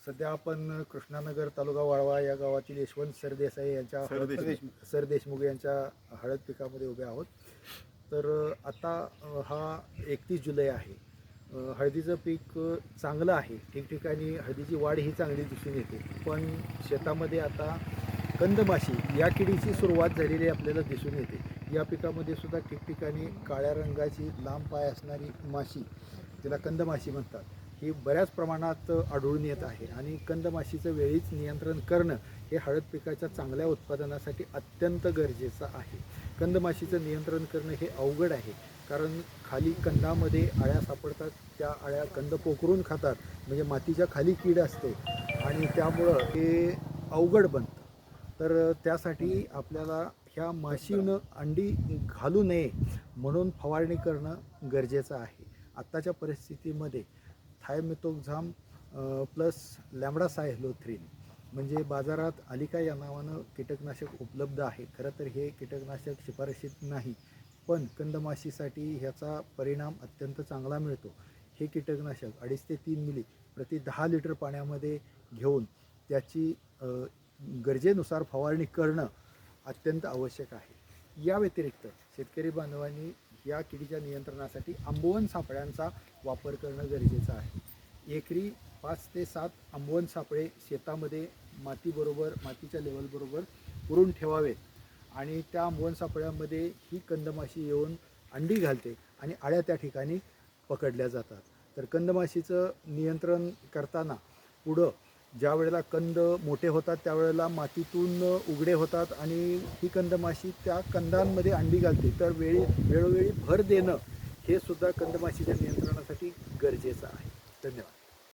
सध्या आपण कृष्णानगर तालुका वाळवा या गावातील यशवंत सरदेसाई यांच्या सरदेशमुख यांच्या हळद पिकामध्ये उभे आहोत. तर आता हा 31 जुलै आहे. हळदीचं पीक चांगलं आहे, ठिकठिकाणी हळदीची वाढ ही चांगली दिसून येते. पण शेतामध्ये आता कंदमाशी या किडीची सुरुवात झालेली आपल्याला दिसून येते. या पिकामध्ये सुद्धा ठिकठिकाणी काळ्या रंगाची लांब पाय असणारी माशी, तिला कंदमाशी म्हणतात, ही बऱ्याच प्रमाणात आढळून येत आहे. आणि कंदमाशीचं वेळीच नियंत्रण करणं हे हळद पिकाच्या चांगल्या उत्पादनासाठी अत्यंत गरजेचं आहे. कंदमाशीचं नियंत्रण करणं हे अवघड आहे, कारण खाली कंदामध्ये अळ्या सापडतात, त्या अळ्या कंद पोखरून खातात, म्हणजे मातीच्या खाली कीड असते आणि त्यामुळं हे अवघड बनतं. तर त्यासाठी आपल्याला ह्या माशीनं अंडी घालू नये म्हणून फवारणी करणं गरजेचं आहे. आत्ताच्या परिस्थितीमध्ये थायमेथोक्झाम प्लस लॅम्बडासायक्लोथ्रिन म्हणजे बाजारात अलिका या नावानं कीटकनाशक उपलब्ध आहे. खरं तर हे कीटकनाशक शिफारशीत नाही, पण कंदमाशीसाठी ह्याचा परिणाम अत्यंत चांगला मिळतो. हे कीटकनाशक 2.5 ते 3 मिली प्रति 10 लिटर पाण्यामध्ये घेऊन त्याची गरजेनुसार फवारणी करणं अत्यंत आवश्यक आहे. या व्यतिरिक्त शेतकरी बांधवांनी या किडीच्या नियंत्रणासाठी आंबवण सापळ्यांचा वापर करणं गरजेचं आहे. एकरी 5 ते 7 आंबवण सापळे शेतामध्ये मातीच्या लेवलबरोबर पुरून ठेवावेत आणि त्या आंबवण सापळ्यामध्ये ही कंदमाशी येऊन अंडी घालते आणि अळ्या त्या ठिकाणी पकडल्या जातात. तर कंदमाशीचं नियंत्रण करताना पुढं ज्या वेळेला कंद मोठे होतात त्यावेळेला मातीतून उघडे होतात आणि ही कंदमाशी त्या कंदांमध्ये अंडी घालते. तर वेळोवेळी भर देणं हे सुद्धा कंदमाशीच्या नियंत्रणासाठी गरजेचं आहे. धन्यवाद.